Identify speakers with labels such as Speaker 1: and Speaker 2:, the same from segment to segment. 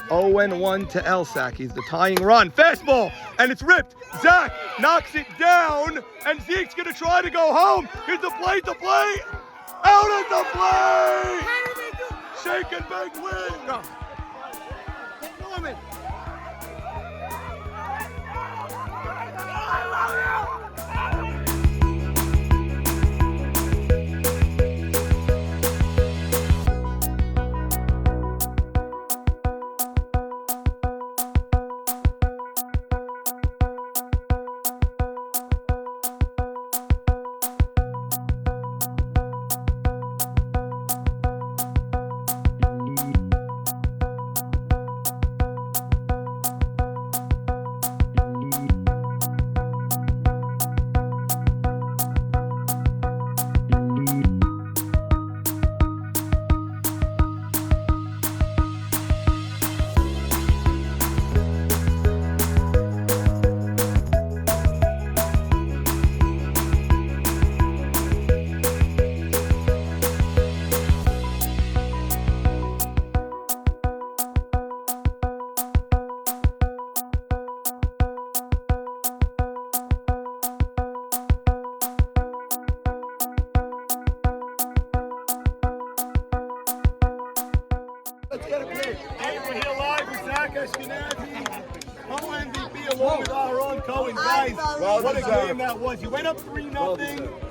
Speaker 1: 0-1 to Elsack. He's the tying run. Fastball, and it's ripped. Zach knocks it down, and Zeke's gonna try to go home. Here's the plate, out of the play! Shake and bake win! Go. Norman. I love you! Let's get a play. Hey, we're here live with Zach Ashkenazi, co-MVP along with Aaron Cohen. Guys, what a game that was. You went up 3-0.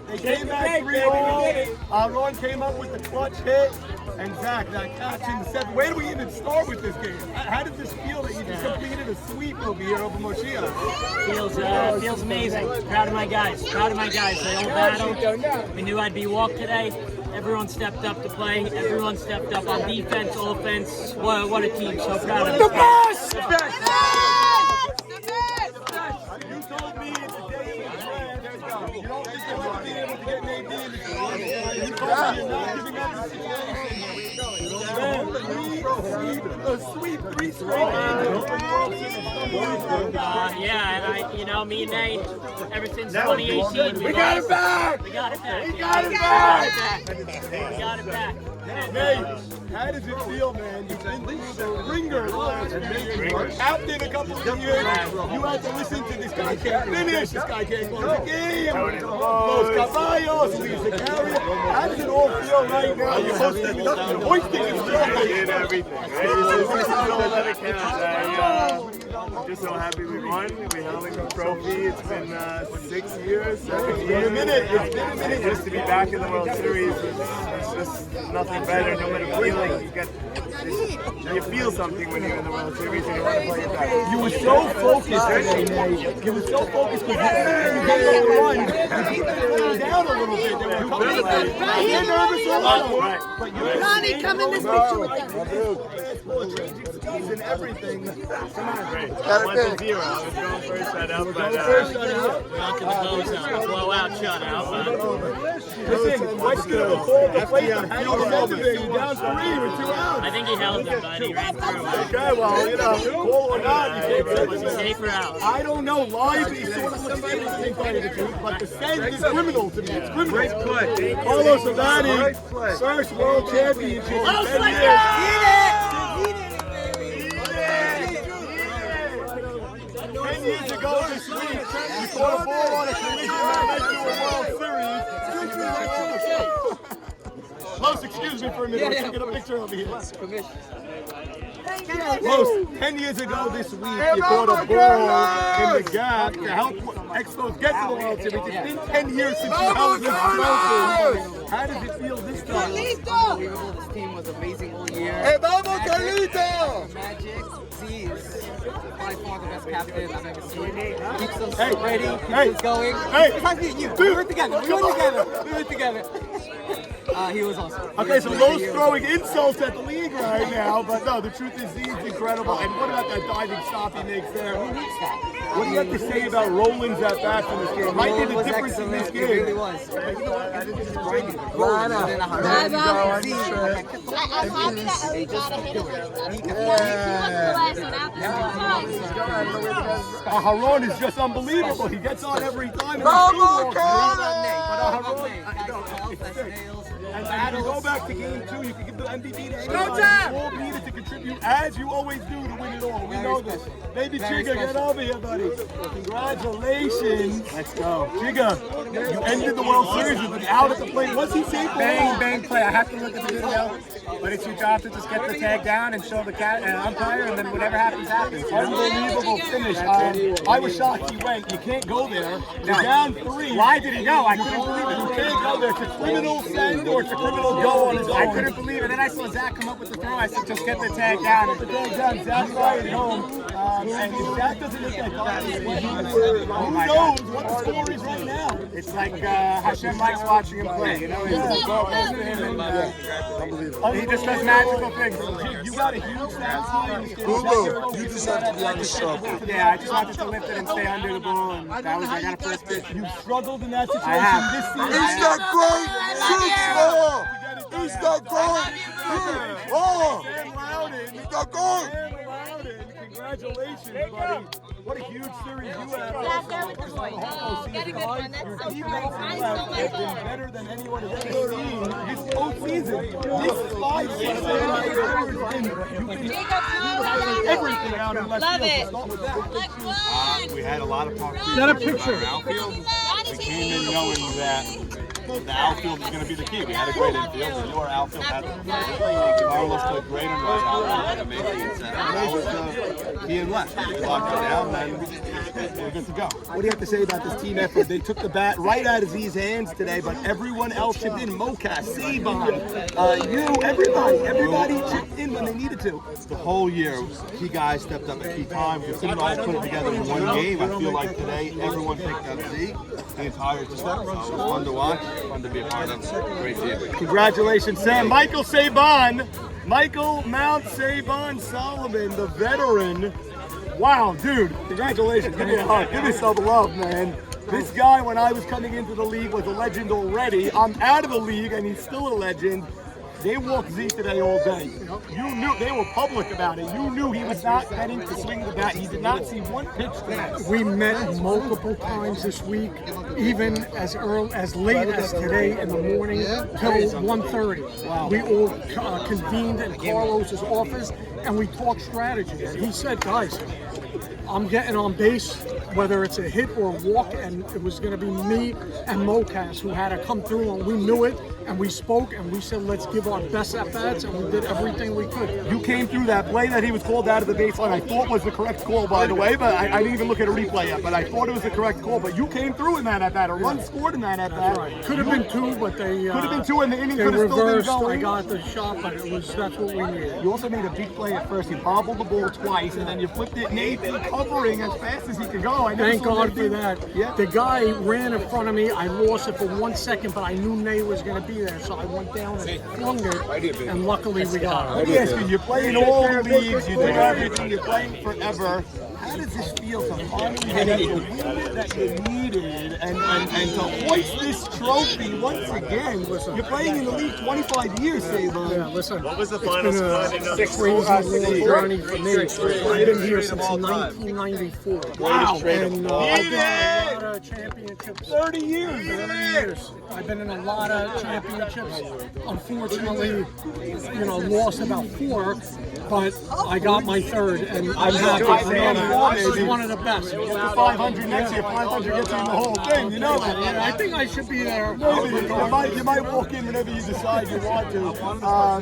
Speaker 1: They came back 3-0. Aaron came up with the clutch hit. And Zach, that catch in the seventh. Where do we even start with this game? How does this feel that you just completed a sweep over here over Moshiach?
Speaker 2: Feels amazing. Proud of my guys. They all battled. We knew I'd be walked today. Everyone stepped up to play. Everyone stepped up on defense, offense. What a team. So proud of them.
Speaker 1: The best! The best! You told me the day it was red, you don't think you're going to be able to get Nadine in the game. You told me you're not giving up the situation. Sweep 3 straight games.
Speaker 2: Me and Nate, ever since 2018,
Speaker 1: we got it back!
Speaker 2: We got it back.
Speaker 1: We got it back!
Speaker 2: We got it back.
Speaker 1: Nate, how does it feel, man? You've been through the ringer the last few years. After a couple of years, you had to listen to this guy can't finish, this guy can't close the game. Los Caballos, Lisa Carrier. How does it all feel right now? You're supposed to be hoisting his trophy.
Speaker 3: Did everything, right? I'm just so happy we won. We held the trophy. It's been 6 years, 7 years.
Speaker 1: It's been a minute.
Speaker 3: Just to be back in the World Series, it's just nothing better. No matter feeling, you feel something when you're in the World Series and you want to play it back.
Speaker 1: You were so focused today. You were so focused because you got the run. You put down a little bit. There were a couple of times. You're nervous also. But you're
Speaker 4: Ronnie, come in this picture with them.
Speaker 1: And everything. Come on.
Speaker 3: Great. 1-0. I was going for a shutout, but
Speaker 2: We're not going to close out. Blowout shutout.
Speaker 1: Listen, Weck's going to call the plate. How do you motivate? You're down 3 with 2 outs.
Speaker 2: I think he held them, but he ran through.
Speaker 1: Okay, well, call or not, you can't
Speaker 2: Was he safe or out?
Speaker 1: I don't know. Live, he sort of looks anything by the truth, but the scent is criminal to me. It's criminal. Great play. Carlos Avani, first world championship in 10 years. 10 years ago this week, you caught a ball on a collision that led to a World Series. Los, excuse me for a minute. Let's get a picture over here. Los, 10 years ago this week, you caught a ball in the gap to help Expos get to the World Series. It's been 10 years since you held this trophy. How does it feel this time?
Speaker 4: Unbelievable. This team was amazing all year.
Speaker 1: Hey, vamos, Carlito!
Speaker 4: Magic, Z is by far the best captain I've ever seen. Keeps us ready, keeps us going.
Speaker 1: Hey,
Speaker 4: It's me and you. We were together. He was awesome.
Speaker 1: Okay, so Lowe's throwing insults at the league right now, but no, the truth is he's incredible. And what about that diving stop he makes there?
Speaker 4: Who needs that?
Speaker 1: What do you have to say about Roland's at bat in this game? Might be the difference in this
Speaker 4: It really
Speaker 1: game.
Speaker 4: was. But you know what? I think this is great. I'm happy that Ellie got a hit early. He wasn't the last one out.
Speaker 1: Haron is just unbelievable. He gets on every time. And to go back to game 2, you can give the MVP to anyone. You all needed to contribute as you always do to win it all. We know this. Baby Chigga, get over here, buddy. Congratulations.
Speaker 3: Let's go.
Speaker 1: Chigga, you ended the World Series with an out at the plate. What's he saying?
Speaker 3: Bang, bang play. I have to look at the video, but it's your job to just get the tag down and show the umpire, and then whatever happens, happens.
Speaker 1: Unbelievable finish. I was shocked he went. You can't go there. You're down 3.
Speaker 3: Why did he go? I couldn't believe it.
Speaker 1: You can't go there. It's a criminal send or it's a criminal go on his own.
Speaker 3: I couldn't believe it. Then I saw Zach come up with the throw. I said, just get the tag down.
Speaker 1: Get the tag down. Zach's riding home. And if Zach doesn't hit that ball, who knows what the score is right now?
Speaker 3: It's like Hashem likes watching him play. You know, he just does magical things.
Speaker 1: You got a huge stat.
Speaker 5: Google, you just have to be on the show.
Speaker 3: Yeah, I just wanted to lift it and stay under the ball, and that was, I got a first pitch.
Speaker 1: You struggled in that situation
Speaker 3: I have.
Speaker 1: this season.
Speaker 5: He's not great. He's not great. Oh,
Speaker 1: Sam Loudon.
Speaker 5: he's not great.
Speaker 1: Sam Loudon. Congratulations, buddy. What a huge series you have.
Speaker 6: Get a good one. That's
Speaker 1: Your
Speaker 6: so
Speaker 1: teammates
Speaker 6: great.
Speaker 1: have been better than anyone has ever seen this postseason. This 5 season, you've been everything out in left
Speaker 6: Love
Speaker 1: field.
Speaker 6: it.
Speaker 1: Start with that.
Speaker 7: We had a lot of talk.
Speaker 1: Get a picture.
Speaker 7: Outfield. We came in knowing that the outfield was going to be the key. We had a great infield, and your outfield had Carlos played great in right outfield. That was the key and left. We locked it down, and we're good to go.
Speaker 1: What do you have to say about this team effort? They took the bat right out of Z's hands today, but everyone else chipped in. Mokas, Sabon, everybody chipped in when they needed to.
Speaker 7: The whole year, key guys stepped up at key times. We couldn't always put it together in one game. I feel like today, everyone picked up Z the entire team. So it was fun to watch, fun to be a part of. Great team.
Speaker 1: Congratulations, Sam. Michael Mount Sabon Solomon, the veteran. Wow, dude, congratulations. Give me a hug. Give me some love, man. This guy, when I was coming into the league, was a legend already. I'm out of the league, and he's still a legend. They walked Z today all day. You knew, they were public about it. You knew he was not getting to swing the bat. He did not see one pitch today.
Speaker 8: We met multiple times this week, even as late as today in the morning till 1:30.
Speaker 1: Wow.
Speaker 8: We all convened in Carlos's office and we talked strategy. And he said, guys, I'm getting on base, whether it's a hit or a walk, and it was going to be me and Mokas who had to come through, and we knew it, and we spoke, and we said, let's give our best at-bats, and we did everything we could.
Speaker 1: You came through that play that he was called out of the baseline. I thought was the correct call, by the way, but I didn't even look at a replay yet, but I thought it was the correct call. But you came through in that at-bat. A run scored in that at-bat.
Speaker 8: Right. Could have been 2, but they
Speaker 1: Could have been 2, and the inning
Speaker 8: they
Speaker 1: could have still been
Speaker 8: reversed. I
Speaker 1: going.
Speaker 8: got the shot, but that's what we needed.
Speaker 1: You also made a big play at first. You bobbled the ball twice, and then you flipped it. Nathan covering as fast as he could go. I never
Speaker 8: Thank
Speaker 1: saw
Speaker 8: God
Speaker 1: Nathan.
Speaker 8: for that.
Speaker 1: Yeah.
Speaker 8: The guy ran in front of me. I lost it for 1 second, but I knew Nate was going to be there, so I went down and flung it, and luckily we got
Speaker 1: Let
Speaker 8: it.
Speaker 1: me ask you, you're playing all the leagues, you do everything, you're playing forever. How does this feel to finally get the win that you needed and to hoist this trophy once again? You're playing in the league 25 years, Sabon.
Speaker 8: Yeah, listen,
Speaker 3: What was the
Speaker 8: it's
Speaker 3: final
Speaker 8: been
Speaker 3: score?
Speaker 8: a crazy long journey for me. I've been here since 1994.
Speaker 1: Wow.
Speaker 8: And I've been in a lot of championships.
Speaker 1: 30 years.
Speaker 8: 30 years. I've been in a lot of championships. Unfortunately, lost about 4, but I got my 3rd, and I'm happy. This is one of the best.
Speaker 1: Get to 500 next year. 500 gets you in the whole thing. You know that.
Speaker 8: I think I should be there.
Speaker 1: You might walk in whenever you decide you want to.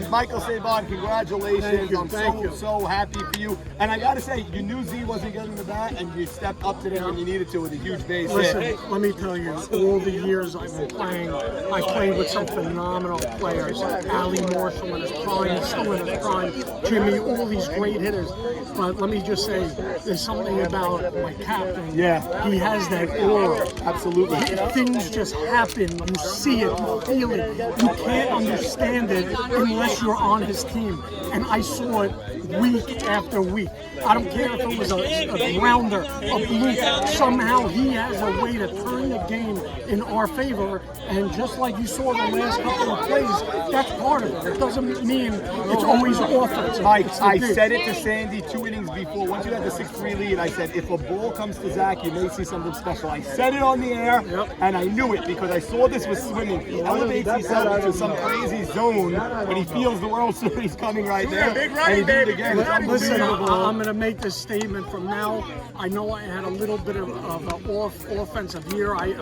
Speaker 1: Michael Sabon, congratulations.
Speaker 8: Thank you.
Speaker 1: I'm so happy for you. And I got to say, you knew Z wasn't getting the bat, and you stepped up today when you needed to with a huge base
Speaker 8: Listen,
Speaker 1: hit.
Speaker 8: let me tell you, all the years I've been playing, I played with some phenomenal players. Ali Marshall in his prime, still in his prime, Jimmy, all these great hitters. But let me just say, there's something about my captain.
Speaker 1: Yeah.
Speaker 8: He has that aura.
Speaker 1: Absolutely.
Speaker 8: Things just happen. You see it, you feel it. You can't understand it unless you're on his team. And I saw it week after week. I don't care if it was a grounder, a bloop. Somehow he has a way to turn the game in our favor. And just like you saw the last couple of plays, that's part of it. It doesn't mean it's always offense.
Speaker 1: Mike, I said it to Sandy 2 innings before. Once you had the 6-3 lead, I said, if a ball comes to Zach, you may see something special. I said it on the air, and I knew it because I saw this with swimming. He elevates himself to some crazy zone, but he feels the World Series coming right there. And he did it again. It's
Speaker 8: Listen,
Speaker 1: unbelievable.
Speaker 8: I'm going to make this statement from now. I know I had a little bit of an offensive year. I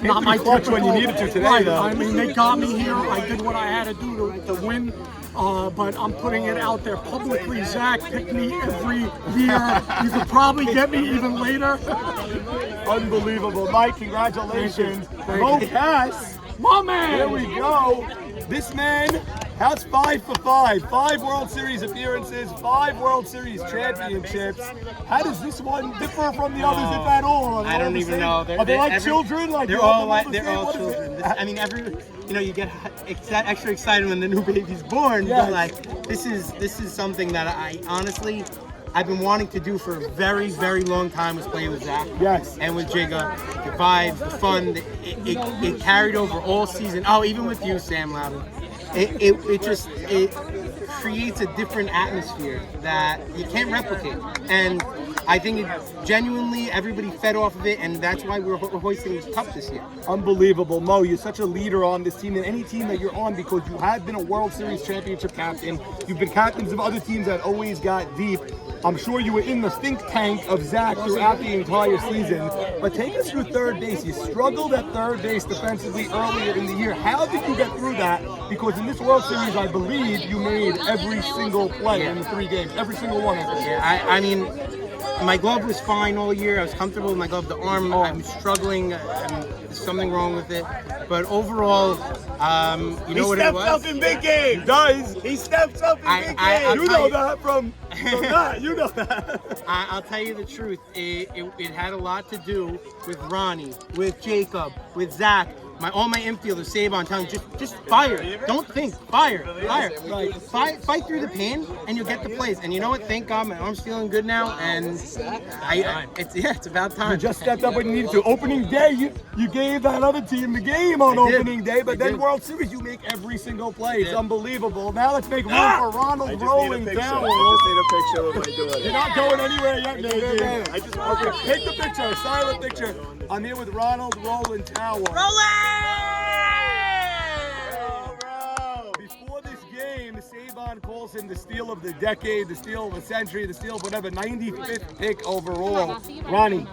Speaker 8: not my
Speaker 1: clutch when you
Speaker 8: typical-
Speaker 1: needed to today,
Speaker 8: right,
Speaker 1: though.
Speaker 8: I mean, they got me here. I did what I had to do to win. But I'm putting it out there publicly. Zach, pick me every year. You could probably get me even later.
Speaker 1: Unbelievable. Mike, congratulations.
Speaker 8: Thank
Speaker 1: Mo
Speaker 8: you.
Speaker 1: Cass.
Speaker 8: My man!
Speaker 1: Here we go. This man has 5 for 5. 5 World Series appearances, 5 World Series championships. How does this one differ from the others, if at all? Are they
Speaker 3: I
Speaker 1: all
Speaker 3: don't
Speaker 1: the
Speaker 3: even
Speaker 1: same?
Speaker 3: know.
Speaker 1: Are they like children? Like
Speaker 3: they're
Speaker 1: you
Speaker 3: all
Speaker 1: love them
Speaker 3: like
Speaker 1: the
Speaker 3: they're
Speaker 1: same?
Speaker 3: all
Speaker 1: What is it?
Speaker 3: children. I mean, you get extra excited when the new baby's born.
Speaker 1: Yes.
Speaker 3: But like, this is something that I honestly, I've been wanting to do for a very, very long time, was play with Zach.
Speaker 1: Yes.
Speaker 3: And with Jigga. The vibe, the fun, it carried over all season. Oh, even with you, Sam Loudon. It creates a different atmosphere that you can't replicate. And I think genuinely everybody fed off of it, and that's why we're hoisting this cup this year.
Speaker 1: Unbelievable. Mo, you're such a leader on this team and any team that you're on because you have been a World Series championship captain. You've been captains of other teams that always got deep. I'm sure you were in the think tank of Zach throughout the entire season. But take us through third base. You struggled at third base defensively earlier in the year. How did you get through that? Because in this World Series, I believe you made every single play in the 3 games. Every single one of them.
Speaker 3: Yeah, I mean, my glove was fine all year. I was comfortable with my glove. The arm, I'm struggling. There's something wrong with it. But overall, you know what it was?
Speaker 1: He steps up in big games. He does. He steps up in big games. You know that from that. You know that.
Speaker 3: I'll tell you the truth. It had a lot to do with Ronnie, with Jacob, with Zach. All my infielders, Sabon, telling just fire. Don't think. Fire. Right. Fight through the pain, and you'll get the plays. And you know what? Thank God my arm's feeling good now, and it's about time.
Speaker 1: You just stepped up when you needed to. Opening day, you gave that other team the game on opening day, but then World Series, you make every single play. It's unbelievable. Now let's make room for Ronald rolling down.
Speaker 7: I just need a picture of my doing.
Speaker 1: You're not going anywhere yet, Nathan. Okay, take the picture, a silent picture. I'm here with Ronald Rolling Tower. Before this game, Sabon calls him the steal of the decade, the steal of the century, the steal of whatever, 95th pick overall. Ronnie,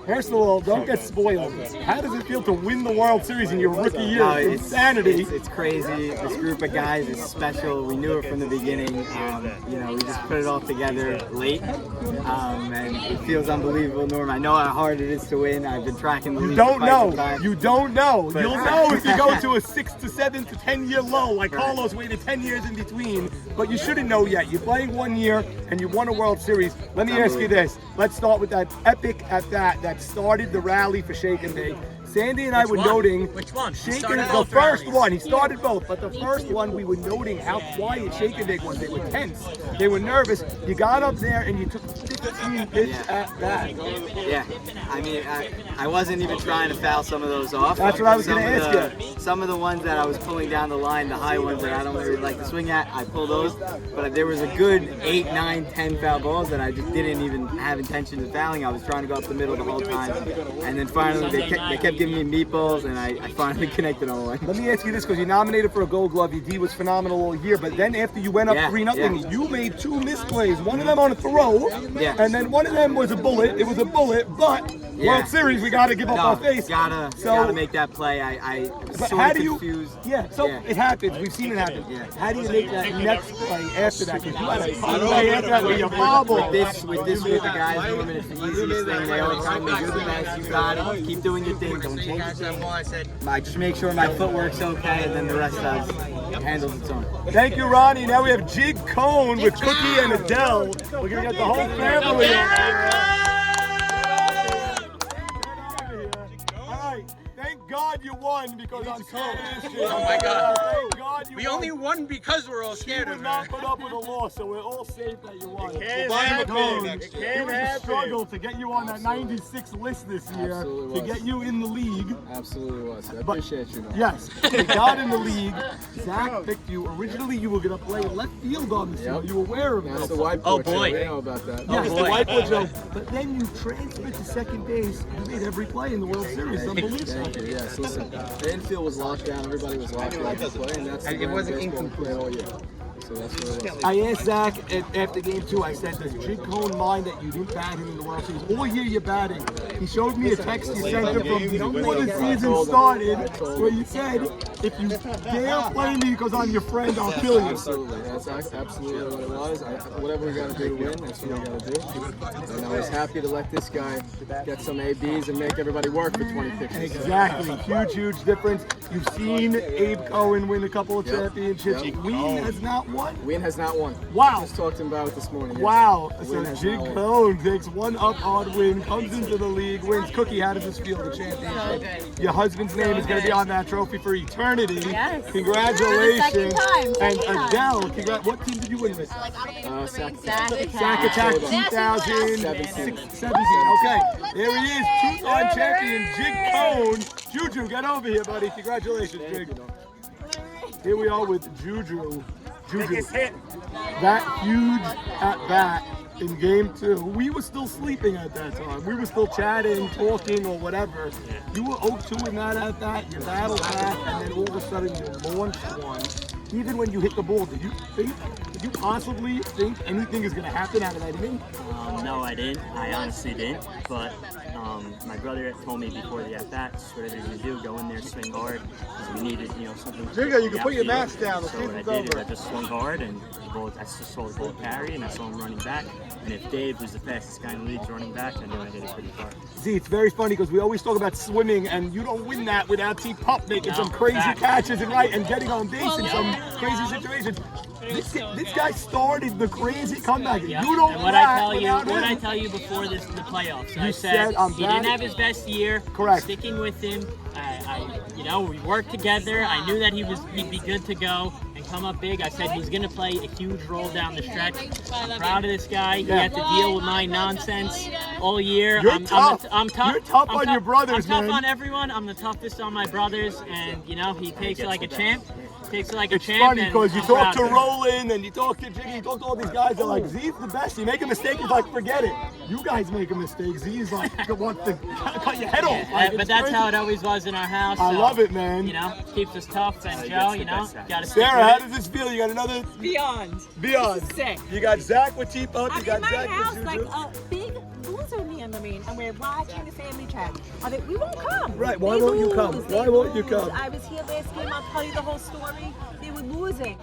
Speaker 1: first of all, don't get spoiled. How does it feel to win the World Series in your rookie year? It's insanity.
Speaker 4: It's crazy. This group of guys is special. We knew it from the beginning. We just put it all together late, and it feels unbelievable, Norm. I know how hard it is to win. I've been tracking the league.
Speaker 1: You don't
Speaker 4: for quite
Speaker 1: know.
Speaker 4: some time.
Speaker 1: You don't know. You'll know if you go to a 6 to 7 to 10 year low, like Carlos waited 10 years in between. But you shouldn't know yet. You played 1 year and you won a World Series. Let me ask you this. Let's start with that epic at bat that started the rally for Shake and Bake. Sandy and I were noting
Speaker 2: Which one?
Speaker 1: Shake and the first one. He started both, but the first one we were noting how quiet Shake and Bake was. They were tense. They were nervous. You got up there and you took 15 pitch at bat.
Speaker 4: Yeah, I mean, I wasn't even trying to foul some of those off.
Speaker 1: That's what I was going to ask you.
Speaker 4: Some of the ones that I was pulling down the line, the high ones that I don't really like to swing at, I pull those. But there was a good 8, 9, 10 foul balls that I just didn't even have intention of fouling. I was trying to go up the middle the whole time. And then finally they kept giving me meatballs, and I finally connected all the way.
Speaker 1: Let me ask you this, because you're nominated for a Gold Glove. Your D was phenomenal all year, but then after you went up 3-0, you made 2 misplays. One of them on a throw, and then one of them was a bullet. It was a bullet, but World Series, we got to give up our face.
Speaker 4: Gotta make that play. I was sort of confused.
Speaker 1: It happens. We've seen it happen. How do you make that next play after that? Because you had a play after that where you bobbled.
Speaker 4: With this group of guys, Norman, it's the easiest thing. They always tell me, you're the best, you got it. Keep doing your thing. Don't change your thing. I just make sure my footwork's okay, and then the rest handles its own.
Speaker 1: Thank you, Ronnie. Now we have Jig Cone with Cookie and Adele. We're going to get the whole family up here. All right. Thank God you won, because I'm so pissed. Oh, my God. Thank God won.
Speaker 3: We only won because we're all
Speaker 1: She
Speaker 3: scared
Speaker 1: would
Speaker 3: of
Speaker 1: not
Speaker 3: her.
Speaker 1: put up with a loss, so we're all safe that you won.
Speaker 7: can't
Speaker 1: Brian
Speaker 7: happen.
Speaker 1: McCone,
Speaker 7: It
Speaker 1: it
Speaker 7: can't
Speaker 1: was a
Speaker 7: happen.
Speaker 1: struggle to get you on that 96 list this year,
Speaker 9: Absolutely
Speaker 1: to
Speaker 9: was.
Speaker 1: get you in the league.
Speaker 9: Absolutely was. I
Speaker 1: But-
Speaker 9: appreciate you. Man.
Speaker 1: Yes, you got in the league. Zach picked you. Originally, you were going to play left field on the field. You were aware of
Speaker 9: That's
Speaker 1: it.
Speaker 9: the whiteboard.
Speaker 2: Oh, boy.
Speaker 9: I know about that.
Speaker 1: Yes, the
Speaker 2: boy.
Speaker 1: whiteboard joke. But then you transferred to second base. You made every play in the World Series.
Speaker 9: Thank you.
Speaker 1: Unbelievable.
Speaker 9: Thank you. Yes, listen. The infield was locked down. Everybody was locked down to play, and that's the
Speaker 3: It wasn't
Speaker 9: baseball we
Speaker 3: incomplete.
Speaker 9: played all year. So that's what it was.
Speaker 1: I asked Zach after game 2, I said, does Jig Cone mind that you didn't bat him in the World Series? All year you're batting. He showed me a text you sent him from before the season started where you said, if you dare play me because I'm your friend, I'll kill you.
Speaker 9: Absolutely. That's absolutely what it was. Whatever we got to do to win, that's what we got to do. And I was happy to let this guy get some ABs and make everybody work for 20 pitches.
Speaker 1: Exactly. Huge difference. You've seen Abe Cohen win a couple of championships.
Speaker 9: Yep.
Speaker 1: Ween has not won.
Speaker 9: Win has not won.
Speaker 1: Wow.
Speaker 9: Just talked to him about it this morning. yes.
Speaker 1: Wow.
Speaker 9: Win
Speaker 1: So
Speaker 9: has
Speaker 1: Jig
Speaker 9: not won.
Speaker 1: Cone takes one up on Win, comes into the league, wins. Cookie, how does this feel, the championship? Your husband's name is going to be on that trophy for eternity.
Speaker 6: Yes.
Speaker 1: Congratulations.
Speaker 6: Second time.
Speaker 1: And Adele, what team did you win with?
Speaker 9: Sack.
Speaker 1: Sack Attack 2017. Okay, there he is, two-time champion, Jig Cone. Juju, get over here, buddy. Congratulations, Jig. Here we are with Juju. That huge at bat in game 2. We were still sleeping at that time. We were still chatting, talking, or whatever. You were 0-2 in that at bat. You battled back, and then all of a sudden you launched one. Even when you hit the ball, did you possibly think anything is going to happen out of that inning?
Speaker 2: No, I didn't. I honestly didn't. But my brother told me before the at-bat, whatever you're going to do, go in there, swing hard. Because we needed, something.
Speaker 1: Jigga, you can put your mask down. The
Speaker 2: So what I
Speaker 1: season's
Speaker 2: did is
Speaker 1: over.
Speaker 2: I just swung hard, and I just saw the ball carry, and I saw him running back. And if Dave, who's the fastest guy in the league, is running back, I knew I hit it pretty far.
Speaker 1: See, it's very funny because we always talk about swimming, and you don't win that without T-Pup making
Speaker 2: No,
Speaker 1: some crazy
Speaker 2: fact.
Speaker 1: catches and getting on base in some crazy situations. This guy started the crazy comeback.
Speaker 2: Yep.
Speaker 1: You don't
Speaker 2: And
Speaker 1: what
Speaker 2: I tell you before the playoffs?
Speaker 1: You
Speaker 2: I
Speaker 1: said, I'm
Speaker 2: he didn't
Speaker 1: glad-
Speaker 2: have his best year.
Speaker 1: Correct.
Speaker 2: Sticking with him. We worked together. I knew that he'd be good to go and come up big. I said he's going to play a huge role down the stretch. I'm proud of this guy. He had to deal with my nonsense all year.
Speaker 1: You're tough.
Speaker 2: I'm tough.
Speaker 1: You're tough
Speaker 2: I'm
Speaker 1: on your brothers,
Speaker 2: I'm tough
Speaker 1: man.
Speaker 2: on everyone. I'm the toughest on my brothers, and he takes it like a champ. Takes it like a
Speaker 1: It's
Speaker 2: champ.
Speaker 1: funny
Speaker 2: and
Speaker 1: because you
Speaker 2: I'm
Speaker 1: talk
Speaker 2: proud
Speaker 1: to
Speaker 2: of him.
Speaker 1: Roland and you talk to Jiggy, you talk to all these guys that are like, Z's the best. You make a mistake, he's like, forget it. You guys make a mistake. Z's like, wants to cut your head off. Like,
Speaker 2: But
Speaker 1: it's
Speaker 2: that's
Speaker 1: crazy.
Speaker 2: how it always was in our house.
Speaker 1: I
Speaker 2: so,
Speaker 1: love it, man.
Speaker 2: Keeps us tough. And Joe, got to stick
Speaker 1: Sarah, how
Speaker 2: with
Speaker 1: does this feel? You got another
Speaker 6: Beyond.
Speaker 1: Beyond.
Speaker 6: This is sick.
Speaker 1: You got Zach with T-Pup, you
Speaker 6: I'm
Speaker 1: got
Speaker 6: in my
Speaker 1: Zach
Speaker 6: house
Speaker 1: with
Speaker 6: like
Speaker 1: Juju.
Speaker 6: a big loser me and Lorraine, and we're watching the family chat. We won't come.
Speaker 1: Right, why
Speaker 6: They
Speaker 1: won't you
Speaker 6: lose.
Speaker 1: come?
Speaker 6: They
Speaker 1: Why won't you
Speaker 6: lose.
Speaker 1: come?
Speaker 6: I was here last game. I'll tell you the whole story. They were losing.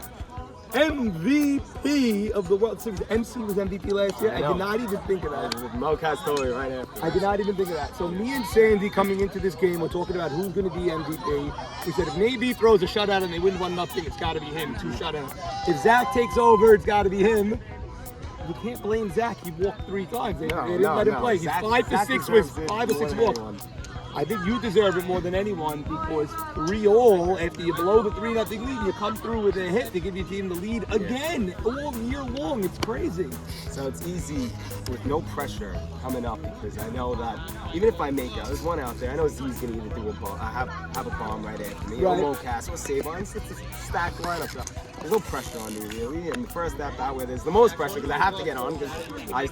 Speaker 1: MVP of the World Series. MC was MVP last year. I did not even think of that.
Speaker 9: Mo Castelli right after.
Speaker 1: I did not even think of that. So me and Sandy coming into this game, we're talking about who's going to be MVP. We said if Navy throws a shutout and they win 1-0, it's got to be him. 2 shutouts. If Zach takes over, it's got to be him. You can't blame Zach. He walked 3 times. They didn't let him play. He's 5 for 6 with 5 or 6 walks. I think you deserve it more than anyone because 3-all, after you blow the 3-0 lead, you come through with a hit to give your team the lead again all year long. It's crazy.
Speaker 10: So it's easy with no pressure coming up because I know that even if I make it, there's one out there. I know Z's gonna either do a bomb. I have a bomb right after me.
Speaker 1: Right.
Speaker 10: Or Mocas with Sabon. It's a stacked lineup. So there's no pressure on me really. And the first at bat where there's the most pressure because I have to get on because I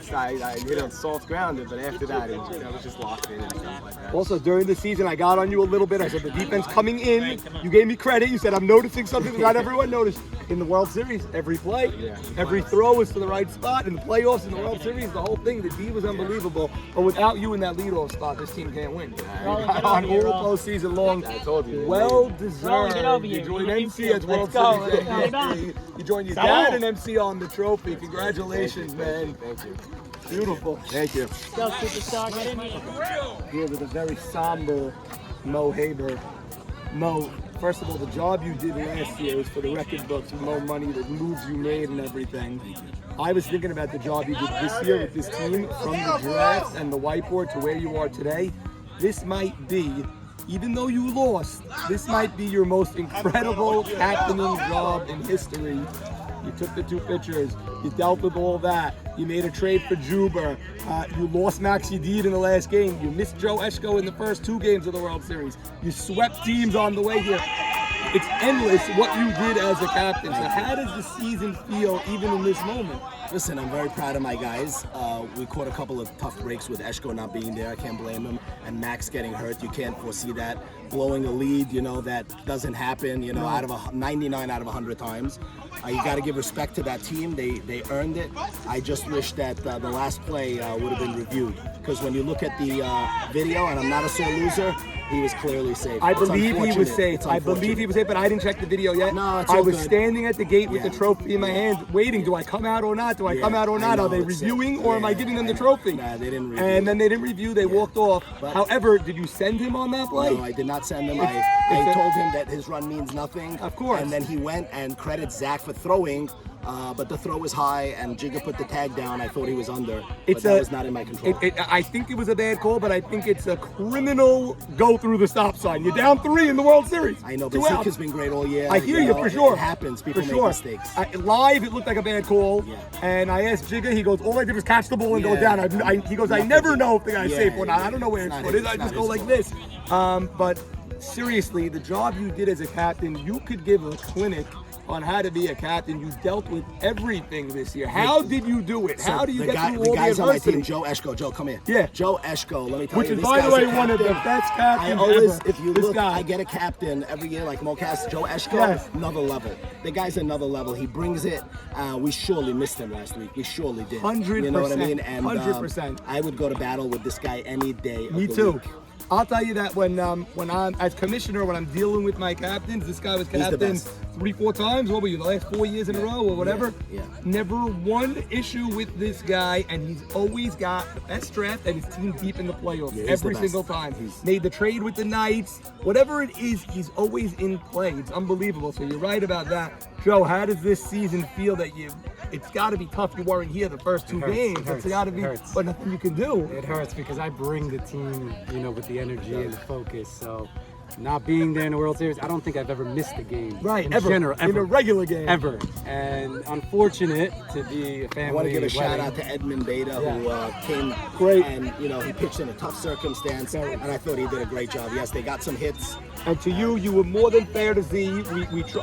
Speaker 10: hit on soft ground. But after that, it was just locked in and stuff like that.
Speaker 1: Also, during the season, I got on you a little bit. I said the defense coming in. You gave me credit. You said I'm noticing something that not everyone noticed. In the World Series, every play, every throw is to the right spot. In the playoffs, in the World Series, the whole thing, the D was unbelievable. But without you in that leadoff spot, this team can't win. On all postseason long,
Speaker 10: I told you.
Speaker 1: well
Speaker 2: Get
Speaker 1: deserved.
Speaker 2: over
Speaker 1: You
Speaker 2: here.
Speaker 1: joined
Speaker 2: You're
Speaker 1: MC at World
Speaker 2: go.
Speaker 1: Series.
Speaker 2: Let's go.
Speaker 1: You joined your dad and MC on the trophy. Congratulations, man.
Speaker 10: Thank you.
Speaker 1: Beautiful.
Speaker 10: Thank you.
Speaker 2: Go, superstar. Get in here.
Speaker 1: Here with a very somber Mo Haber. Mo, first of all, the job you did last year is for the record books with Mo money, the moves you made and everything. I was thinking about the job you did this year with this team, from the draft and the whiteboard to where you are today. This might be
Speaker 11: even though you lost, this might be your most incredible captaining job in history. You took the 2 pitchers. You dealt with all that. You made a trade for Juba. You lost Max Yedid in the last game. You missed Joe Eshko in the first 2 games of the World Series. You swept teams on the way here. It's endless what you did as a captain. So how does the season feel even in this moment?
Speaker 12: Listen, I'm very proud of my guys. We caught a couple of tough breaks with Eshko not being there. I can't blame him. And Max getting hurt, you can't foresee that. Blowing a lead, that doesn't happen, out of 99 out of 100 times. You got to give respect to that team. They earned it. I just wish that the last play would have been reviewed. Because when you look at the video, and I'm not a sore loser, he was clearly safe.
Speaker 11: I believe he was safe. But I didn't check the video yet.
Speaker 12: No, it's
Speaker 11: I
Speaker 12: all
Speaker 11: was
Speaker 12: good.
Speaker 11: standing at the gate with the trophy in my hand, waiting. Do I come out or not? Are they reviewing or am I giving them the trophy?
Speaker 12: Nah, they didn't review.
Speaker 11: And then they didn't review. They walked off.
Speaker 12: But
Speaker 11: however, did you send him on that play?
Speaker 12: No, I did not send him. I told him that his run means nothing.
Speaker 11: Of course.
Speaker 12: And then he went and credited Zach for throwing. But the throw was high, and Jigga put the tag down. I thought he was under, but that was not in my control.
Speaker 11: I think it was a bad call, but I think it's a criminal go through the stop sign. You're down 3 in the World Series.
Speaker 12: I know, but Zeke has been great all year.
Speaker 11: I hear you for sure.
Speaker 12: It happens. People
Speaker 11: for
Speaker 12: make
Speaker 11: sure.
Speaker 12: mistakes.
Speaker 11: Live, it looked like a bad call.
Speaker 12: Yeah.
Speaker 11: And I asked Jigga, he goes, all I did was catch the ball and go down. He goes, I never know if the guy's safe or not. I don't know where his foot is. I just go like this. But seriously, the job you did as a captain, you could give a clinic on how to be a captain. You dealt with everything this year. How did you do it? How do you get through all the
Speaker 12: guys on my team?
Speaker 11: adversity?
Speaker 12: Joe Eshko, Joe, come here.
Speaker 11: Yeah.
Speaker 12: Joe Eshko, let me tell
Speaker 11: Which
Speaker 12: you.
Speaker 11: is, by the way, one of the best captains ever.
Speaker 12: If you
Speaker 11: This
Speaker 12: look,
Speaker 11: guy.
Speaker 12: I get a captain every year like Mocas. Joe Eshko,
Speaker 11: Yes.
Speaker 12: another level. The guy's another level. He brings it. We surely missed him last week. We surely did.
Speaker 11: 100%.
Speaker 12: You know what I mean? And
Speaker 11: 100%.
Speaker 12: I would go to battle with this guy any day.
Speaker 11: Me
Speaker 12: of the
Speaker 11: too.
Speaker 12: week.
Speaker 11: I'll tell you that when I'm as commissioner, when I'm dealing with my captains, this guy was
Speaker 12: the
Speaker 11: captain
Speaker 12: best.
Speaker 11: 3-4 times. What were you, the last 4 years in a row or whatever?
Speaker 12: Yeah.
Speaker 11: Never one issue with this guy, and he's always got the best draft and his team deep in the playoffs
Speaker 12: Yeah, he's
Speaker 11: every
Speaker 12: the best.
Speaker 11: single time. Made the trade with the Knights. Whatever it is, he's always in play. It's unbelievable. So you're right about that. Joe, how does this season feel that it's got to be tough. You weren't here the first 2 games. It's got to be, but nothing you can do.
Speaker 13: It hurts because I bring the team, with the energy and the focus. So not being there in the World Series, I don't think I've ever missed a game.
Speaker 11: Right,
Speaker 13: in
Speaker 11: ever.
Speaker 13: general,
Speaker 11: In a regular game.
Speaker 13: Ever. And unfortunate to be a family.
Speaker 12: I want to give a
Speaker 13: wedding.
Speaker 12: shout out to Edmund Beta, who came
Speaker 11: Great.
Speaker 12: and he pitched in a tough circumstance, and I thought he did a great job. Yes, they got some hits.
Speaker 11: And to you were more than fair to Z.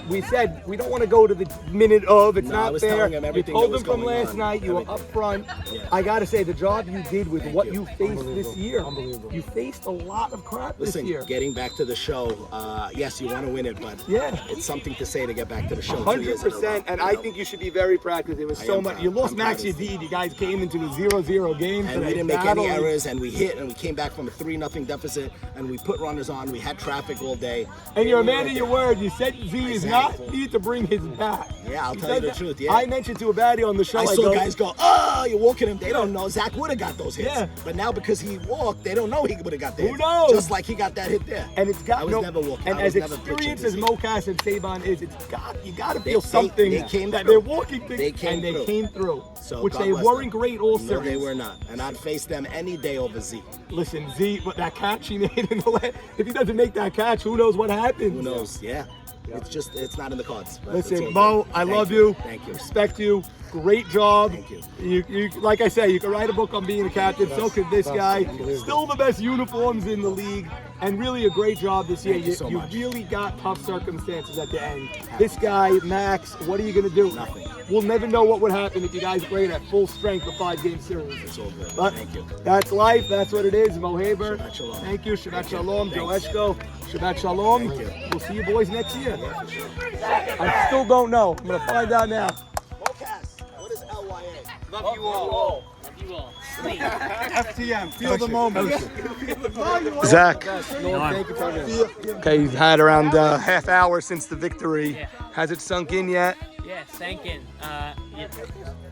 Speaker 11: We said we don't want to go to the minute of. It's
Speaker 12: No, I
Speaker 11: not
Speaker 12: was
Speaker 11: fair.
Speaker 12: telling him
Speaker 11: You
Speaker 12: everything
Speaker 11: told
Speaker 12: that was
Speaker 11: him from
Speaker 12: going
Speaker 11: last
Speaker 12: on.
Speaker 11: night. You were up front.
Speaker 12: Yeah.
Speaker 11: I got to say, the job you did with what you faced this year.
Speaker 13: Unbelievable.
Speaker 11: You faced a lot of crap this
Speaker 12: Listen,
Speaker 11: year.
Speaker 12: getting back to the show, yes, you want to win it, but it's something to say to get back to the show.
Speaker 11: 100%, and I think you should be very proud because there was so much. You lost Max Yedid. You guys came into a 0-0 game.
Speaker 12: And we didn't make any errors, and we hit, and we came back from a 3-0 deficit, and we put runners on. We had traffic all day.
Speaker 11: And you're a man of your word. You said Z is not need to bring his bat.
Speaker 12: Yeah, I'll
Speaker 11: You
Speaker 12: tell you
Speaker 11: said
Speaker 12: the
Speaker 11: that.
Speaker 12: truth. Yeah.
Speaker 11: I mentioned to a baddie on the show.
Speaker 12: I saw guys go, oh, you're walking him. They don't know. Zach would have got those hits.
Speaker 11: Yeah.
Speaker 12: But now because he walked, they don't know he would have got the
Speaker 11: Who
Speaker 12: hit.
Speaker 11: knows?
Speaker 12: Just like he got that hit there.
Speaker 11: And it's got
Speaker 12: I was never walking.
Speaker 11: And
Speaker 12: I was
Speaker 11: as
Speaker 12: never pitching
Speaker 11: experienced
Speaker 12: to
Speaker 11: as
Speaker 12: Z.
Speaker 11: Mocas and Saban is, you got to feel something
Speaker 12: they came
Speaker 11: that
Speaker 12: through.
Speaker 11: they're walking things,
Speaker 12: They came
Speaker 11: and they
Speaker 12: through.
Speaker 11: came through.
Speaker 12: So
Speaker 11: which
Speaker 12: God
Speaker 11: they
Speaker 12: bless
Speaker 11: weren't
Speaker 12: them.
Speaker 11: great all
Speaker 12: No,
Speaker 11: series.
Speaker 12: they were not. And I'd face them any day over Z.
Speaker 11: Listen, Z, but that catch he made in the last, if he doesn't make that catch, who knows what happens?
Speaker 12: Who knows? Yeah. It's not in the cards. but it's
Speaker 11: Listen,
Speaker 12: all
Speaker 11: Mo,
Speaker 12: good.
Speaker 11: I
Speaker 12: Thank
Speaker 11: love you.
Speaker 12: Thank you.
Speaker 11: Respect you. Great job.
Speaker 12: Thank you.
Speaker 11: You like I say, you can write a book on being a captain. So could this guy. Still the best uniforms in the league, and really a great job this year.
Speaker 12: Thank you so much.
Speaker 11: Really got tough circumstances at the end. This guy, Max, what are you going to do?
Speaker 12: Nothing.
Speaker 11: We'll never know what would happen if you guys played at full strength a 5-game series.
Speaker 12: It's all good.
Speaker 11: But
Speaker 12: Thank you.
Speaker 11: that's life. That's what it is. Mo Haber.
Speaker 12: Shabbat shalom.
Speaker 11: Thank you. Shabbat shalom. Joe
Speaker 12: Thanks.
Speaker 11: Eshko. Shabbat shalom.
Speaker 12: Thank you.
Speaker 11: We'll see you boys next year.
Speaker 12: Yeah, for sure.
Speaker 11: I still don't know. I'm going to find out now.
Speaker 12: Mocas, what is LYA?
Speaker 3: Love you all.
Speaker 2: Love you all.
Speaker 11: FTM. Feel the moment.
Speaker 5: Zach.
Speaker 11: Thank you for this. Okay, you've had around half hour since the victory.
Speaker 2: Yeah.
Speaker 11: Has it sunk in yet?
Speaker 2: Yeah, thank you.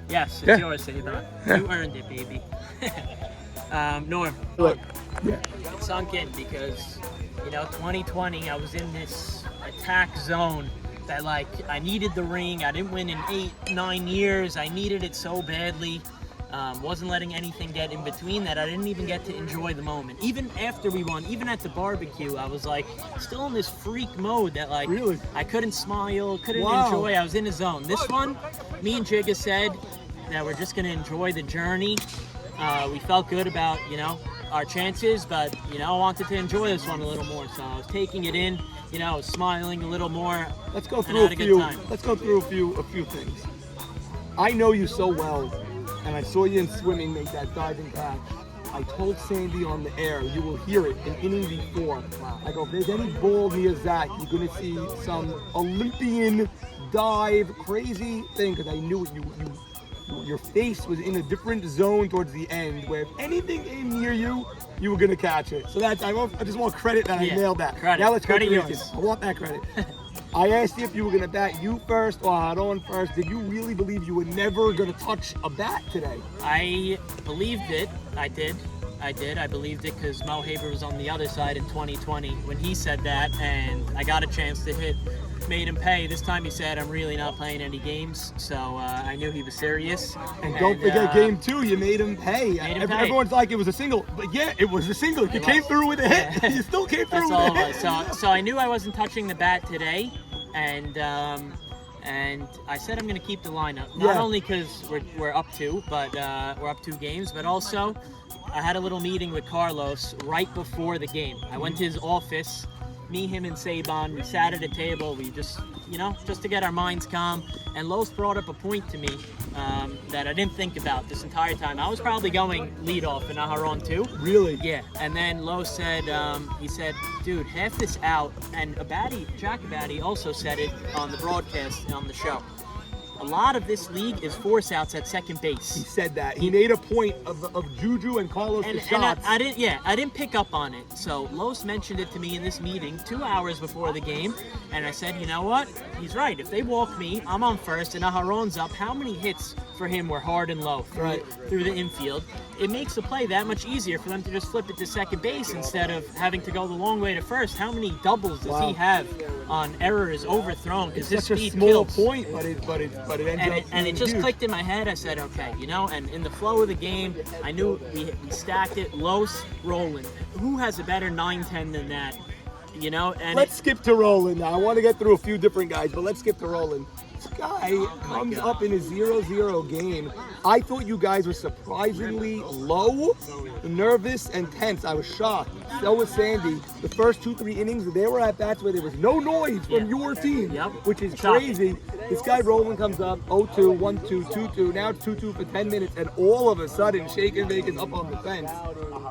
Speaker 2: Yes, it's
Speaker 11: Yeah.
Speaker 2: yours, Saban. You earned it, baby. Norm,
Speaker 11: Look.
Speaker 2: it sunk in because, 2020, I was in this attack zone that, I needed the ring. I didn't win in 8-9 years. I needed it so badly. Wasn't letting anything get in between that. I didn't even get to enjoy the moment. Even after we won, even at the barbecue, I was like still in this freak mode that like I couldn't smile, couldn't enjoy. I was in a zone. This one, me and Jigga said that we're just gonna enjoy the journey. We felt good about, you know, our chances, but you know, I wanted to enjoy this one a little more. So I was taking it in, you know, smiling a little more.
Speaker 11: Let's go through a few. Let's go through a few things. I know you so well, and I saw you in swimming make that diving catch. I told Sandy on the air, you will hear it in inning before. I go, if there's any ball near Zach, you're gonna see some Olympian dive, crazy thing, because I knew your face was in a different zone towards the end, where if anything came near you, you were gonna catch it. So that's, I just want credit that I nailed that.
Speaker 2: Credit.
Speaker 11: Now let's go to
Speaker 2: yours.
Speaker 11: I want that credit. I asked you if you were going to bat you first or Haron first. Did you really believe you were never going to touch a bat today?
Speaker 2: I believed it. I did. I believed it because Mo Haber was on the other side in 2020 when he said that, and I got a chance to hit. Made him pay. This time he said, I'm really not playing any games, so I knew he was serious.
Speaker 11: And don't forget game 2, you made him pay. Everyone's like, it was a single, but yeah, it was a single. You came through with a hit. You still came through with a hit.
Speaker 2: So I knew I wasn't touching the bat today, and I said I'm going to keep the lineup. Not only because we're up 2, but we're up 2 games, but also I had a little meeting with Carlos right before the game. I went to his office. Me, him, and Saban, we sat at a table. We just, you know, just to get our minds calm. And Los brought up a point to me that I didn't think about this entire time. I was probably going leadoff in Aharon too.
Speaker 11: Really?
Speaker 2: Yeah. And then Los said, he said, dude, half this out. And Jack Abadi also said it on the broadcast on the show. A lot of this league is force outs at second base.
Speaker 11: He said that. He made a point of Juju and Carlos shots.
Speaker 2: I didn't pick up on it. So Los mentioned it to me in this meeting 2 hours before the game, and I said, you know what? He's right. If they walk me, I'm on first, and Aharon's up. How many hits for him were hard and low through the infield? It makes the play that much easier for them to just flip it to second base instead of having to go the long way to first. How many doubles does he have on errors overthrown? Because his speed kills.
Speaker 11: Small point, but it ends up
Speaker 2: and it just
Speaker 11: huge.
Speaker 2: clicked in my head. I said, okay, you know, and in the flow of the game, I knew we stacked it. Los, Roland. Who has a better 9-10 than that? You know, and
Speaker 11: let's skip to Roland now. I want to get through a few different guys, but let's skip to Roland. This guy comes up in a 0-0 game. I thought you guys were surprisingly low, nervous, and tense. I was shocked. So was Sandy. The first 2-3 innings, they were at bats where there was no noise from your team, which is crazy. This guy Roland comes up 0-2, 1-2, 2-2. Now it's 2-2 for 10 minutes, and all of a sudden, shaking Bacon's up on the fence.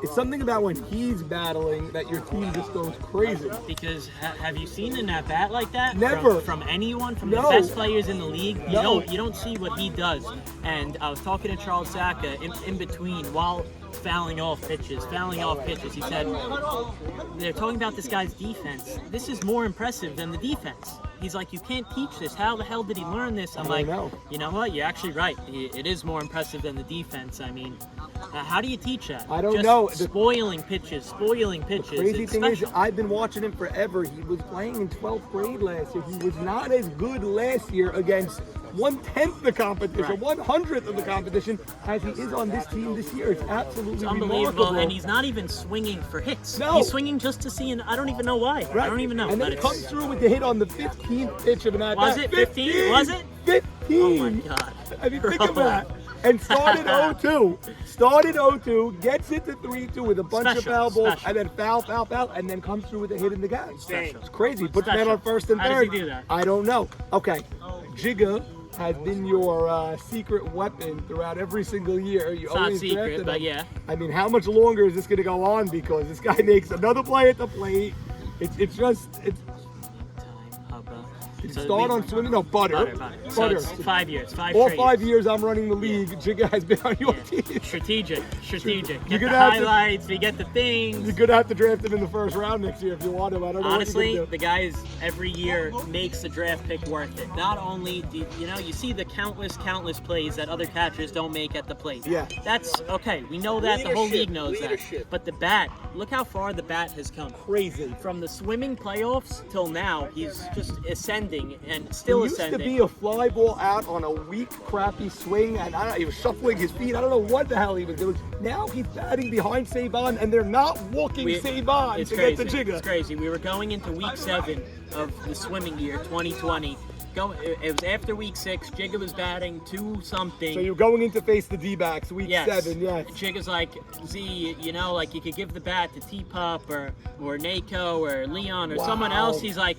Speaker 11: It's something about when he's battling that your team just goes crazy.
Speaker 2: Because have you seen an at bat like that?
Speaker 11: Never.
Speaker 2: From anyone, from the best players in the league. You don't see what he does. And I was talking to Charles Saka in between while fouling off pitches. He said, they're talking about this guy's defense. This is more impressive than the defense. He's like, you can't teach this. How the hell did he learn this? I'm like, you know what? You're actually right. It is more impressive than the defense. I mean, how do you teach that?
Speaker 11: I don't know.
Speaker 2: Spoiling pitches.
Speaker 11: The crazy thing is, I've been watching him forever. He was playing in 12th grade last year. He was not as good last year against 1/10 the competition, 1/100th of the competition as he is on this team this year. It's absolutely
Speaker 2: unbelievable.
Speaker 11: remarkable.
Speaker 2: And he's not even swinging for hits.
Speaker 11: No.
Speaker 2: He's swinging just to see, and I don't even know why.
Speaker 11: Right.
Speaker 2: I don't even know.
Speaker 11: And then it comes through with the hit on the 15th pitch of an at-bat.
Speaker 2: Was it 15? Was it?
Speaker 11: 15.
Speaker 2: Oh my God.
Speaker 11: I mean, think of that. And started 0-2, gets it to 3-2 with a bunch of foul balls, and then foul, and then comes through with a hit in the gap. It's crazy. Puts the man on first and third.
Speaker 2: How does he do that?
Speaker 11: I don't know. Okay, Jigga has been your secret weapon throughout every single year. You
Speaker 2: It's not secret, but yeah.
Speaker 11: I mean, how much longer is this going to go on? Because this guy makes another play at the plate. It's start on swimming? No, butter.
Speaker 2: So it's 5 years.
Speaker 11: All 5 years I'm running the league. Jigga has been on your team.
Speaker 2: Strategic.
Speaker 11: You're
Speaker 2: Get the highlights, we get the things.
Speaker 11: You're going to have to draft him in the first round next year if you want him. I don't know.
Speaker 2: Honestly, the guy is every year makes the draft pick worth it. Not only do you see the countless plays that other catchers don't make at the plate.
Speaker 11: Yeah.
Speaker 2: That's okay. We know that. The whole league knows that. But the bat, look how far the bat has come.
Speaker 11: Crazy.
Speaker 2: From the swimming playoffs till now, he's just ascended ascending and still
Speaker 11: He used
Speaker 2: ascending.
Speaker 11: to be a fly ball out on a weak, crappy swing, and he was shuffling his feet. I don't know what the hell he was doing. Now he's batting behind Saban, and they're not walking Saban
Speaker 2: It's
Speaker 11: to
Speaker 2: crazy.
Speaker 11: get the jigger.
Speaker 2: It's crazy. We were going into week 7 of the swimming year, 2020. It was after week 6. Jigga was batting 2-something.
Speaker 11: So you're going in to face the D-backs, week
Speaker 2: Yes.
Speaker 11: 7, yes.
Speaker 2: Jigga's like, Z, you know, like you could give the bat to T-Pup or Nako or Leon or someone else. He's like,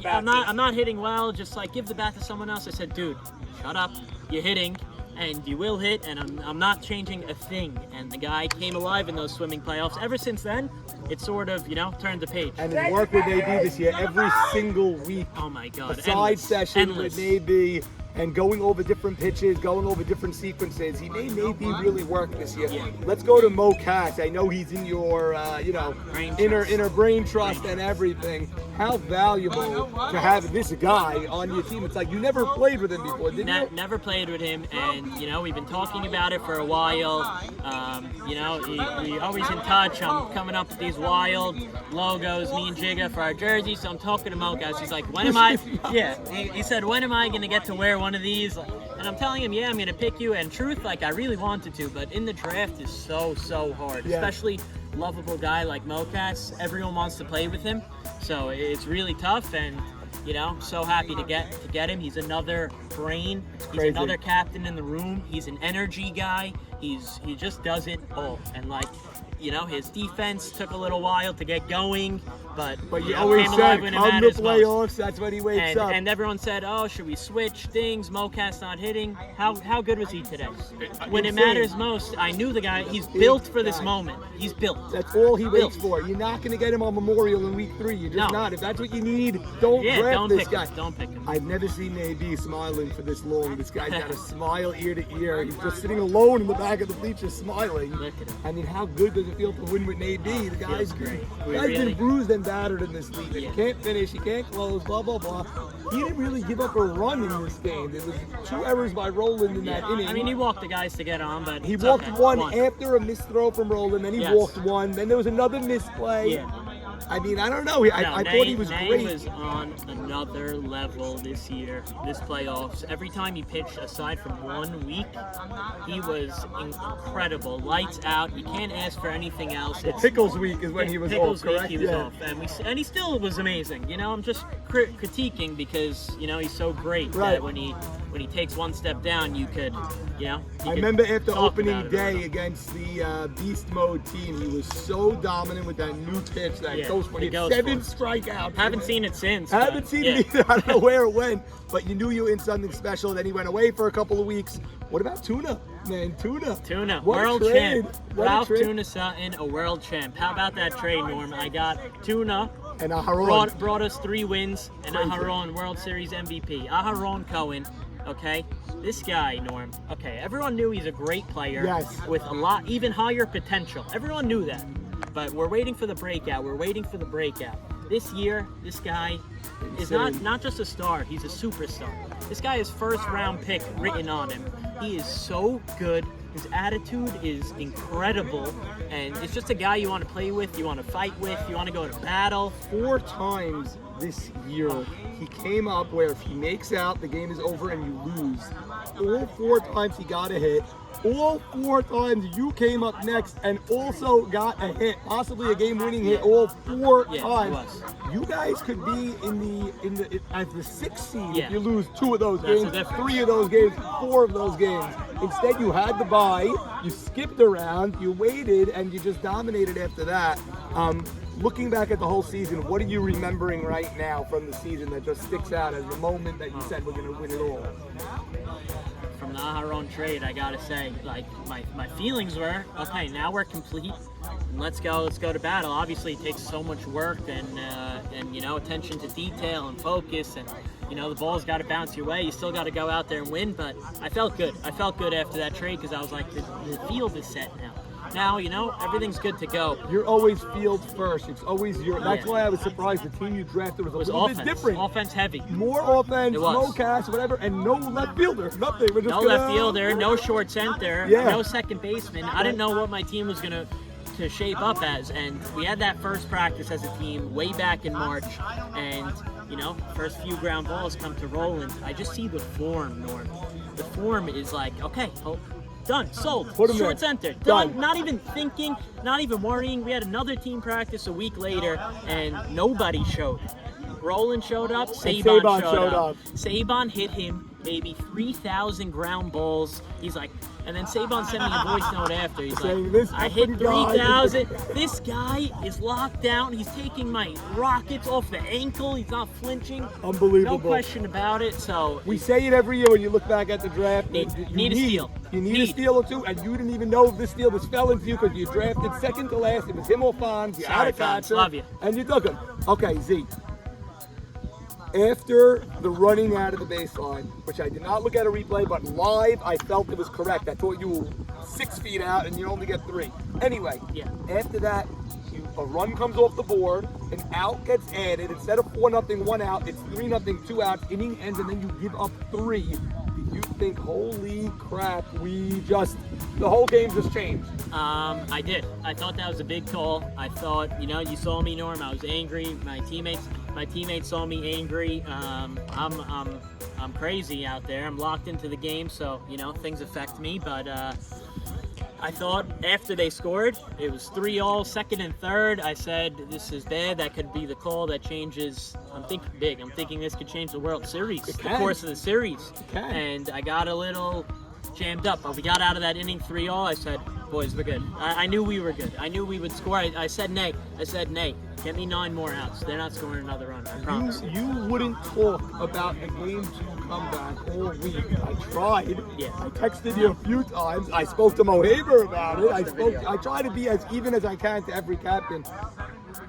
Speaker 2: I'm not hitting well. Just like give the bat to someone else. I said, dude, shut up. You're hitting, and you will hit, and I'm not changing a thing. And the guy came alive in those swimming playoffs. Ever since then, it sort of, turned the page.
Speaker 11: And his work with AB this year, every single week.
Speaker 2: Oh my God!
Speaker 11: A side session with AB and going over different pitches, going over different sequences. He made AB really work this year.
Speaker 2: Yeah.
Speaker 11: Let's go to Mo Cass. I know he's in your, inner brain trust and everything. How valuable to have this guy on your team. It's like you never played with him before, did you?
Speaker 2: Never played with him, and we've been talking about it for a while. We always in touch. I'm coming up with these wild logos, me and Jigga, for our jerseys. So I'm talking to Mo Guys. He's like, when am I? Yeah, he said, when am I going to get to wear one of these? And I'm telling him, yeah, I'm going to pick you. And truth, like I really wanted to, but in the draft is so hard, especially lovable guy like Mocas. Everyone wants to play with him, so it's really tough. And so happy to get him. He's another brain. He's another captain in the room. He's an energy guy. He just does it all. And his defense took a little while to get going, but
Speaker 11: you always
Speaker 2: came
Speaker 11: said,
Speaker 2: alive when it
Speaker 11: come to
Speaker 2: matters
Speaker 11: playoffs,
Speaker 2: most.
Speaker 11: that's when he wakes up.
Speaker 2: And everyone said, oh, should we switch things? Mocas not hitting. How good was he today? When it matters most, I knew the guy. He's built for this moment. He's built.
Speaker 11: That's all he waits for. You're not going to get him on Memorial in week 3. You're just not. If that's what you need, don't draft this guy.
Speaker 2: Don't pick him.
Speaker 11: I've never seen AB smiling for this long. This guy's got a smile ear to ear. He's just sitting alone in the back of the bleachers smiling.
Speaker 2: Look at him.
Speaker 11: I mean, how good does it feel to win with AB? The guy's been bruised and battered in this league. He can't finish, he can't close, blah, blah, blah. He didn't really give up a run in this game. There was 2 errors by Roland in that inning.
Speaker 2: I mean, he walked the guys to get on, but
Speaker 11: he walked one after a missed throw from Roland, then he walked one, then there was another misplay.
Speaker 2: Yeah.
Speaker 11: I mean, I don't know. I thought he was great.
Speaker 2: He was on another level this year, this playoffs. Every time he pitched, aside from 1 week, he was incredible. Lights out. You can't ask for anything else.
Speaker 11: Pickles week is when he was off, correct?
Speaker 2: He was off, and he still was amazing. I'm just critiquing because he's so great that when he takes one step down, you could.
Speaker 11: I remember after opening day against the Beast Mode team, he was so dominant with that new pitch, that ghost one. He had 7 strikeouts.
Speaker 2: Haven't seen it since.
Speaker 11: Haven't seen it either. I don't know where it went, but you knew you were in something special. Then he went away for a couple of weeks. What about Tuna? Man, Tuna.
Speaker 2: What world champ. Ralph Tuna Sutton, a world champ. How about that trade, Norm? I got Tuna.
Speaker 11: And Aharon.
Speaker 2: Brought us 3 wins, and Aharon, World Series MVP. Aharon Cohen. Okay, this guy, Norm. Okay, everyone knew he's a great player with a lot, even higher potential. Everyone knew that, but we're waiting for the breakout. This year, this guy is not just a star. He's a superstar. This guy has first-round pick written on him. He is so good. His attitude is incredible, and it's just a guy you want to play with, you want to fight with, you want to go to battle.
Speaker 11: 4 times this year, he came up where if he makes out, the game is over and you lose. All 4 times he got a hit. All 4 times you came up next and also got a hit, possibly a game-winning hit. All 4 times. You guys could be in the as the 6th seed if you lose 2 of those games, 3 of those games, 4 of those games. Instead, you had the bye, you skipped around, you waited, and you just dominated after that. Looking back at the whole season, what are you remembering right now from the season that just sticks out as the moment that you said we're going to win it all?
Speaker 2: From the Aharon trade, I gotta say, like my feelings were, okay, now we're complete. And let's go to battle. Obviously, it takes so much work and attention to detail and focus, and the ball's got to bounce your way. You still got to go out there and win. But I felt good. I felt good after that trade because I was like, the field is set now. Now, everything's good to go.
Speaker 11: You're always field first. It's always that's why I was surprised the team you drafted was a little bit different.
Speaker 2: Offense heavy.
Speaker 11: More offense, no cast, whatever, and no left fielder. Nothing. We're just
Speaker 2: left fielder, no short center, no second baseman. I didn't know what my team was going to to shape up as. And we had that first practice as a team way back in March, and you know, first few ground balls come to Roland. I just see the form, Norm. The form is like, okay, done, sold, short center, done. Not even thinking, not even worrying. We had another team practice a week later, and nobody showed. Roland showed up, Sabon showed up. Sabon hit him maybe 3,000 ground balls. He's like, and then Sabon sent me a voice note after. He's like, I hit 3,000. This guy is locked down. He's taking my rockets off the ankle. He's not flinching.
Speaker 11: Unbelievable.
Speaker 2: No question about it. So
Speaker 11: we say it every year when you look back at the draft.
Speaker 2: You need a steal.
Speaker 11: You need a steal or two, and you didn't even know if this steal was fell into you because you drafted second to last. It was him or Fonz. You had a catcher,
Speaker 2: love you.
Speaker 11: And you took him. Okay, Z. After the running out of the baseline, which I did not look at a replay, but live, I felt it was correct. I thought you were 6 feet out and you only get 3. Anyway, after that, a run comes off the board, an out gets added. Instead of 4-0, 1 out, it's 3-0, 2 outs. Inning ends, and then you give up 3. Did you think, holy crap, the whole game just changed?
Speaker 2: I did. I thought that was a big call. I thought, you saw me, Norm. I was angry. My teammates saw me angry. I'm crazy out there. I'm locked into the game, so things affect me. But I thought after they scored, it was 3-all, second and third. I said, this is bad. That could be the call that changes. I'm thinking big. I'm thinking this could change the World Series, the course of the series. And I got a little jammed up. But we got out of that inning 3-all. I said, boys, we're good. I knew we were good. I knew we would score. I said, nay. Get me 9 more outs. They're not scoring another run. I promise.
Speaker 11: You wouldn't talk about a game 2 comeback all week. I tried.
Speaker 2: Yeah.
Speaker 11: I texted you a few times. I spoke to Mo Haber about it. I try to be as even as I can to every captain.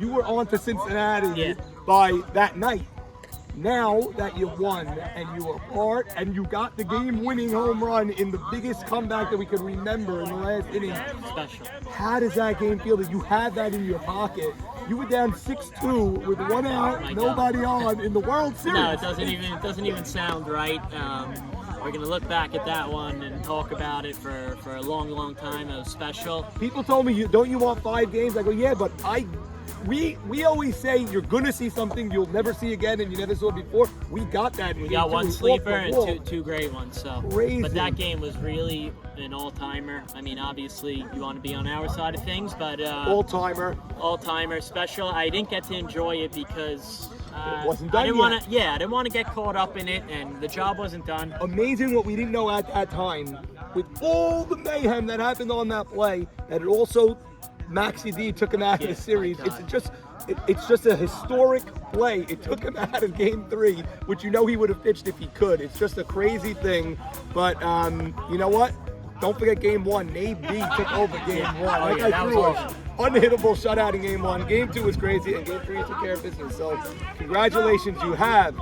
Speaker 11: You were on to Cincinnati by that night. Now that you won and you were part and you got the game-winning home run in the biggest comeback that we could remember in the last inning.
Speaker 2: Special.
Speaker 11: How does that game feel that you had that in your pocket? You were down 6-2 with 1 out, nobody on in the World Series.
Speaker 2: No, it doesn't even sound right. We're gonna look back at that one and talk about it for a long, long time. It was special.
Speaker 11: People told me, don't you want 5 games? I go, yeah, but we always say you're gonna see something you'll never see again and you never saw before. We got that.
Speaker 2: We got 1 sleeper and two great ones. So,
Speaker 11: crazy.
Speaker 2: But that game was really an all-timer. I mean, obviously you want to be on our side of things, but all-timer special. I didn't get to enjoy it because
Speaker 11: it wasn't done
Speaker 2: I didn't want to get caught up in it, and the job wasn't done.
Speaker 11: Amazing what we didn't know at that time, with all the mayhem that happened on that play, that it also Maxi D took him out of the series. It's just a historic play. It took him out of game 3, which he would have pitched if he could. It's just a crazy thing. But you know what? Don't forget game 1. Nate B took over game 1. I threw an unhittable shutout in game 1. Game 2 was crazy, and game 3 took care of business. So congratulations. You have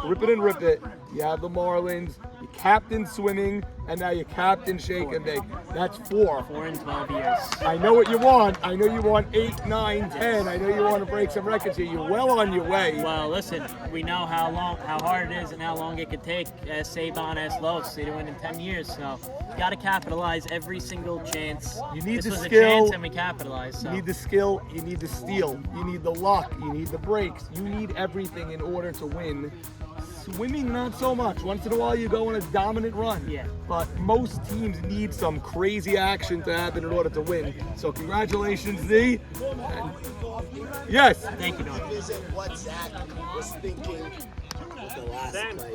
Speaker 11: Rip It and Rip It. You have the Marlins. You captain swimming, and now you captain shake and bake. That's 4.
Speaker 2: 4 in 12 years.
Speaker 11: I know what you want. I know you want 8, 9, 10. I know you want to break some records here. You're well on your way.
Speaker 2: Well, listen, we know how hard it is and how long it could take as Sabon, as Los, to win in 10 years. So you got to capitalize every single chance.
Speaker 11: You need
Speaker 2: this
Speaker 11: the
Speaker 2: was
Speaker 11: skill.
Speaker 2: A chance and we capitalized. So.
Speaker 11: You need the skill. You need the steal. You need the luck. You need the breaks. You need everything in order to win. Swimming, not so much. Once in a while, you go on a dominant run.
Speaker 2: Yeah.
Speaker 11: But most teams need some crazy action to happen in order to win. So congratulations, Z. And yes.
Speaker 2: Thank you, Norm.
Speaker 12: What Zach was thinking with the last play.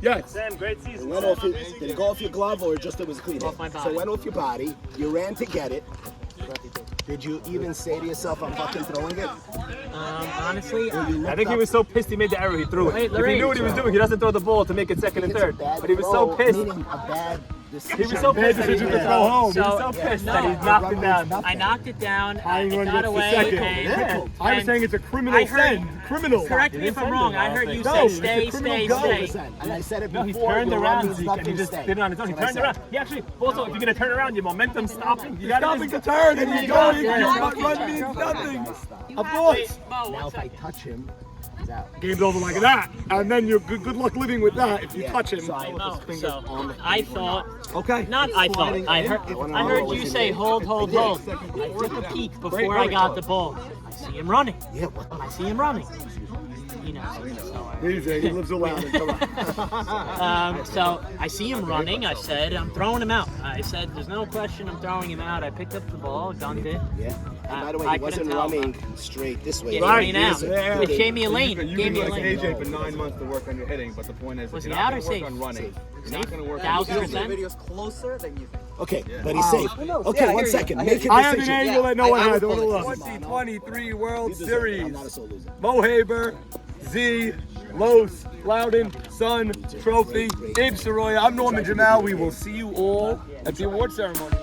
Speaker 11: Yes.
Speaker 7: Sam, great season.
Speaker 12: Did it go off your glove or just it was clean?
Speaker 2: Off my body.
Speaker 12: So it went off your body. You ran to get it. Did you even say to yourself, I'm fucking throwing it?
Speaker 2: Honestly,
Speaker 7: I think he was so pissed he made the error, he threw it.
Speaker 2: Wait,
Speaker 7: if he knew what he was doing, he doesn't throw the ball to make it second and third. But he was so pissed.
Speaker 12: Meaning a bad decision.
Speaker 7: He was so pissed that he
Speaker 11: to throw home.
Speaker 7: He was so pissed that he knocked it down.
Speaker 2: I knocked it down.
Speaker 11: Tying
Speaker 2: It
Speaker 11: run
Speaker 2: got
Speaker 11: gets the
Speaker 2: away.
Speaker 11: second. I'm
Speaker 2: and
Speaker 11: saying it's a criminal
Speaker 2: I heard-
Speaker 11: send. Criminal.
Speaker 2: Correct me if I'm wrong. I heard you
Speaker 11: No,
Speaker 2: say
Speaker 11: it's a
Speaker 2: stay,
Speaker 11: criminal
Speaker 2: stay,
Speaker 11: go.
Speaker 2: stay.
Speaker 12: And I said it
Speaker 7: No,
Speaker 12: before.
Speaker 7: he turned
Speaker 12: your
Speaker 7: around,
Speaker 12: run means
Speaker 7: Zeke,
Speaker 12: nothing
Speaker 7: and he
Speaker 12: to
Speaker 7: just
Speaker 12: stay.
Speaker 7: did it on his own. He
Speaker 12: That's
Speaker 7: turned
Speaker 12: what I
Speaker 7: around. He actually, also, if you're going to turn around, your momentum's stopping. You gotta
Speaker 11: Stopping
Speaker 7: just-
Speaker 11: to turn and he's going.
Speaker 2: Yeah.
Speaker 11: Your run means nothing. Of course.
Speaker 2: Mo,
Speaker 12: Now
Speaker 2: what's
Speaker 12: if I
Speaker 2: that?
Speaker 12: touch him,
Speaker 11: Game's over like that. And then you're good luck living with that if you touch him.
Speaker 2: So I thought.
Speaker 11: Okay.
Speaker 2: Not I thought. I heard you say hold. I took a peek before I got the ball. I see him running.
Speaker 12: Yeah.
Speaker 2: I see him running. You know.
Speaker 11: Easy, he lives around it. Come on.
Speaker 2: So I see him running. I said, I'm throwing him out. I said, there's no question I'm throwing him out. I picked up the ball, gunned it.
Speaker 12: Yeah. And by the way, he wasn't running straight this way.
Speaker 2: Yeah, he ran out. It gave me a lane.
Speaker 7: You've been using AJ for 9 months to work on your hitting, but the point is,
Speaker 2: was
Speaker 7: you're
Speaker 2: he
Speaker 7: not
Speaker 2: out or
Speaker 7: going to
Speaker 2: safe?
Speaker 7: work on running. You're not going to work
Speaker 2: 1,000%.
Speaker 4: closer than you think.
Speaker 12: Okay, but he's safe. Okay, 1 second. Make a decision.
Speaker 11: I have an angle that no one has.
Speaker 12: 2023
Speaker 11: World Series.
Speaker 12: I'm not a sole loser.
Speaker 11: Mo Haber, Z, Los, Loudon, Sun, Trophy, Abe Soroya. I'm Norman Jamal. We will see you all at the award ceremony.